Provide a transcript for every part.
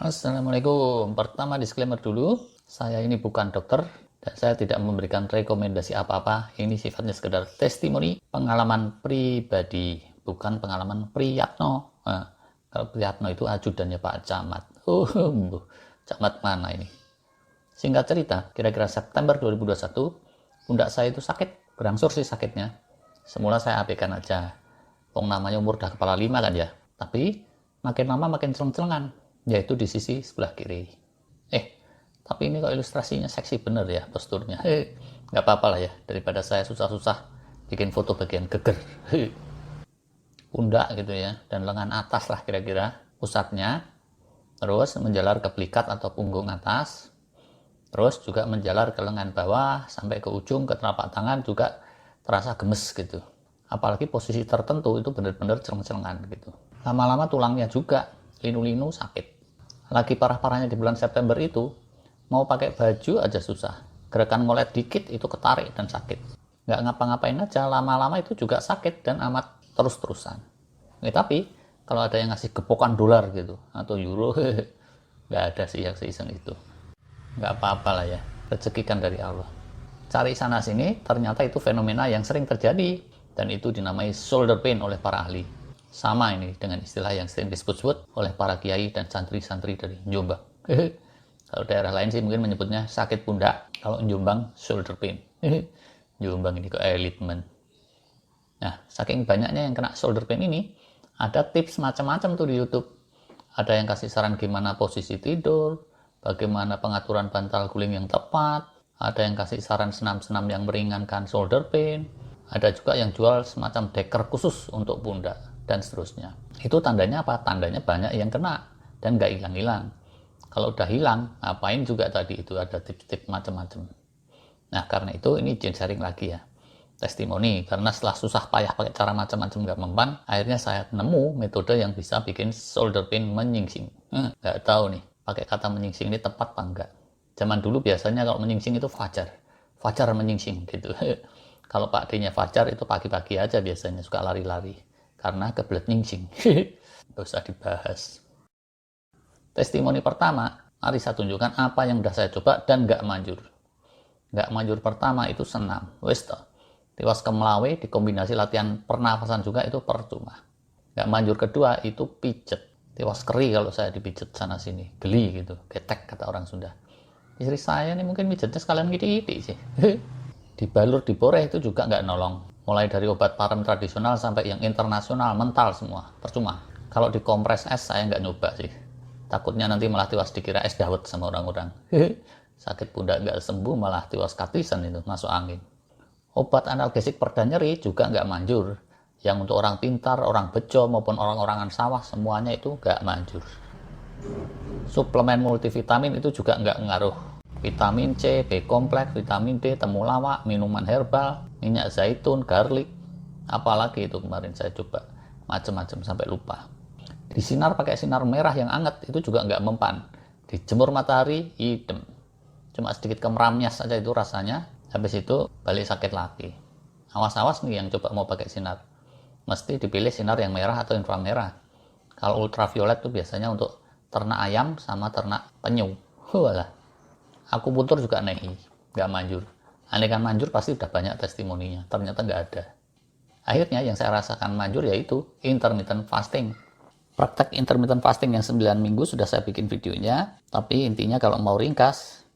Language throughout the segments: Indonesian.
Assalamualaikum. Pertama disclaimer dulu, saya ini bukan dokter dan saya tidak memberikan rekomendasi apa-apa. Ini sifatnya sekedar testimoni, pengalaman pribadi, bukan pengalaman Priyatno. Nah, kalau Priyatno itu ajudannya Pak Camat. Camat mana ini? Singkat cerita, kira-kira September 2021, pundak saya itu sakit, berangsur sih sakitnya. Semula saya abaikan aja. Wong namanya umur udah kepala 5 kan ya. Tapi makin lama makin celeng-celengan, yaitu di sisi sebelah kiri. Tapi ini kok ilustrasinya seksi bener ya posturnya. Nggak apa-apa lah ya, daripada saya susah-susah bikin foto bagian geger. Pundak gitu ya, dan lengan atas lah kira-kira pusatnya. Terus menjalar ke belikat atau punggung atas. Terus juga menjalar ke lengan bawah sampai ke ujung, ke telapak tangan juga terasa gemes gitu. Apalagi posisi tertentu itu benar-benar celeng-celengan gitu. Lama-lama tulangnya juga linu-linu sakit. Lagi parah-parahnya di bulan September itu, mau pakai baju aja susah. Gerakan ngolet dikit itu ketarik dan sakit. Nggak ngapa-ngapain aja, lama-lama itu juga sakit dan amat terus-terusan. Tapi kalau ada yang ngasih gepokan dolar gitu atau euro, nggak ada sih yang seiseng itu. Nggak apa-apa lah ya, rezeki kan dari Allah. Cari sana sini, ternyata itu fenomena yang sering terjadi, dan itu dinamai shoulder pain oleh para ahli. Sama ini dengan istilah yang sering disebut-sebut oleh para kiai dan santri-santri dari Jombang. Kalau daerah lain sih mungkin menyebutnya sakit pundak, kalau Jombang shoulder pain. Jombang ini kok elitmen. Nah, saking banyaknya yang kena shoulder pain ini, ada tips macam-macam tuh di YouTube. Ada yang kasih saran gimana posisi tidur, bagaimana pengaturan bantal guling yang tepat, ada yang kasih saran senam-senam yang meringankan shoulder pain, ada juga yang jual semacam deker khusus untuk pundak, dan seterusnya. Itu tandanya apa? Tandanya banyak yang kena, dan nggak hilang-hilang. Kalau udah hilang, ngapain juga tadi itu ada tips-tips macam-macam. Nah, karena itu ini sharing lagi ya. Testimoni, karena setelah susah payah pakai cara macam-macam nggak mempan, akhirnya saya nemu metode yang bisa bikin shoulder pain menyingsing. Nggak tahu nih, pakai kata menyingsing ini tepat apa enggak. Zaman dulu biasanya kalau menyingsing itu fajar menyingsing gitu. Kalau Pak D-nya fajar itu pagi-pagi aja biasanya suka lari-lari karena kebelet nyingsing. Nggak usah dibahas. Testimoni pertama, mari saya tunjukkan apa yang udah saya coba dan nggak manjur. Nggak manjur pertama itu senam, wes toh. Tiwas kemelawe dikombinasi latihan pernafasan juga itu percuma. Nggak manjur kedua itu pijet. Tiwas keri kalau saya dipijet sana sini, geli gitu, getek kata orang Sunda. Istri saya nih mungkin pijetnya sekalian gidi-gidi sih. Dibalur diboreh itu juga nggak nolong. Mulai dari obat parem tradisional sampai yang internasional mental semua, percuma. Kalau dikompres es saya nggak nyoba sih. Takutnya nanti malah tiwas dikira es dawet sama orang-orang. Sakit pundak nggak sembuh malah tiwas katisan itu, masuk angin. Obat analgesik perda nyeri juga nggak manjur. Yang untuk orang pintar, orang bejo maupun orang-orangan sawah semuanya itu nggak manjur. Suplemen multivitamin itu juga nggak ngaruh. Vitamin C, B kompleks, vitamin D, temulawak, minuman herbal, minyak zaitun, garlic, apalagi itu kemarin saya coba macam-macam sampai lupa. Disinar pakai sinar merah yang hangat itu juga nggak mempan. Dijemur matahari, idem. Cuma sedikit kemeramnya saja itu rasanya. Habis itu balik sakit lagi. Awas-awas nih yang coba mau pakai sinar. Mesti dipilih sinar yang merah atau inframerah. Kalau ultraviolet itu biasanya untuk ternak ayam sama ternak penyu. Walah. Akupuntur juga nehi, nggak manjur. Andaikan manjur pasti udah banyak testimoninya. Ternyata nggak ada. Akhirnya yang saya rasakan manjur yaitu intermittent fasting. Praktek intermittent fasting yang 9 minggu sudah saya bikin videonya. Tapi intinya kalau mau ringkas,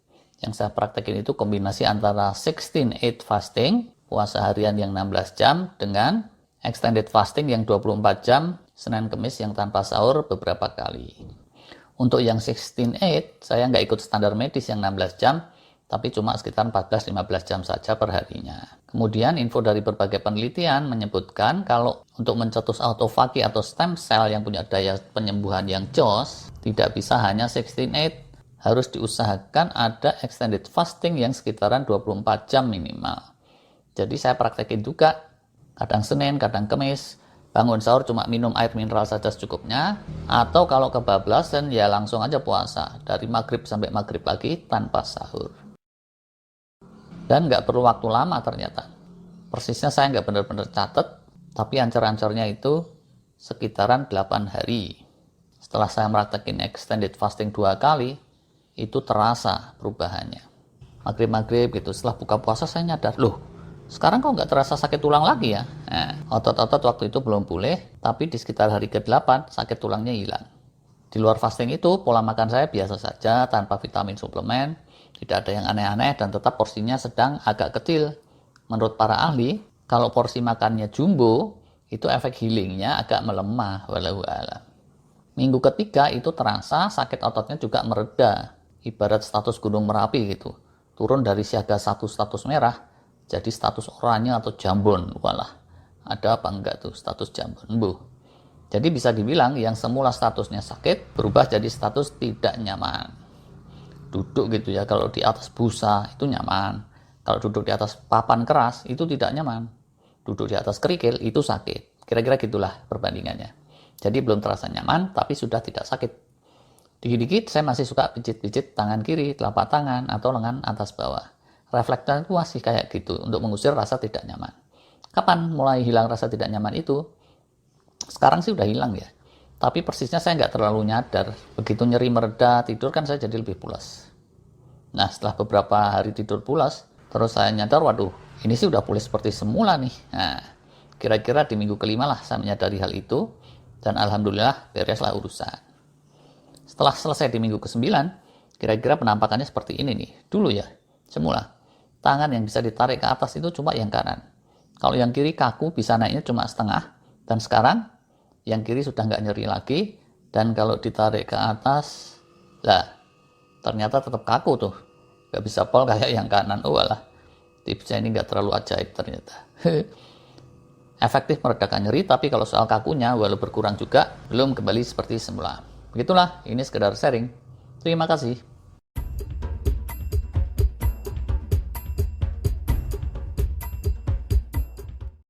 yang saya praktekin itu kombinasi antara 16-8 fasting, puasa harian yang 16 jam, dengan extended fasting yang 24 jam, Senin Kemis yang tanpa sahur beberapa kali. Untuk yang 16-8, saya nggak ikut standar medis yang 16 jam, tapi cuma sekitar 14-15 jam saja per harinya. Kemudian info dari berbagai penelitian menyebutkan kalau untuk mencetus autofagi atau stem cell yang punya daya penyembuhan yang jos, tidak bisa hanya 16-8, harus diusahakan ada extended fasting yang sekitaran 24 jam minimal. Jadi saya praktekin juga, kadang Senin, kadang Kamis, bangun sahur cuma minum air mineral saja secukupnya, atau kalau kebablasan ya langsung aja puasa, dari maghrib sampai maghrib lagi tanpa sahur. Dan nggak perlu waktu lama ternyata. Persisnya saya nggak benar-benar catat, tapi ancar-ancarnya itu sekitaran 8 hari. Setelah saya praktekin extended fasting 2 kali, itu terasa perubahannya. Maghrib gitu, setelah buka puasa saya nyadar, loh sekarang kok nggak terasa sakit tulang lagi ya. Nah, otot-otot waktu itu belum pulih, tapi di sekitar hari ke-8 sakit tulangnya hilang. Di luar fasting itu pola makan saya biasa saja, tanpa vitamin suplemen, tidak ada yang aneh-aneh, dan tetap porsinya sedang agak kecil. Menurut para ahli, kalau porsi makannya jumbo, itu efek healingnya agak melemah, walau alam. Minggu ketiga itu terasa sakit ototnya juga mereda, ibarat status gunung Merapi gitu. Turun dari siaga 1 status merah, jadi status oranye atau jambon. Walah, ada apa enggak tuh status jambon? Jadi bisa dibilang yang semula statusnya sakit, berubah jadi status tidak nyaman. Duduk gitu ya, kalau di atas busa itu nyaman. Kalau duduk di atas papan keras itu tidak nyaman. Duduk di atas kerikil itu sakit. Kira-kira gitulah perbandingannya. Jadi belum terasa nyaman, tapi sudah tidak sakit. Dikit-dikit saya masih suka pijit-pijit tangan kiri, telapak tangan, atau lengan atas bawah. Refleksnya itu masih kayak gitu, untuk mengusir rasa tidak nyaman. Kapan mulai hilang rasa tidak nyaman itu? Sekarang sih udah hilang ya. Tapi persisnya saya nggak terlalu nyadar. Begitu nyeri mereda, tidur kan saya jadi lebih pulas. Nah, setelah beberapa hari tidur pulas, terus saya nyadar, waduh, ini sih udah pulih seperti semula nih. Nah, kira-kira di minggu kelima lah saya menyadari hal itu, dan alhamdulillah bereslah urusan. Setelah selesai di minggu ke-9, kira-kira penampakannya seperti ini nih. Dulu ya, semula, tangan yang bisa ditarik ke atas itu cuma yang kanan. Kalau yang kiri kaku bisa naiknya cuma setengah, dan sekarang yang kiri sudah nggak nyeri lagi, dan kalau ditarik ke atas, lah, ternyata tetap kaku tuh, nggak bisa pol kayak yang kanan. Oh alah, tipsnya ini nggak terlalu ajaib ternyata. Efektif meredakan nyeri, tapi kalau soal kakunya walau berkurang juga belum kembali seperti semula. Begitulah, ini sekedar sharing. Terima kasih.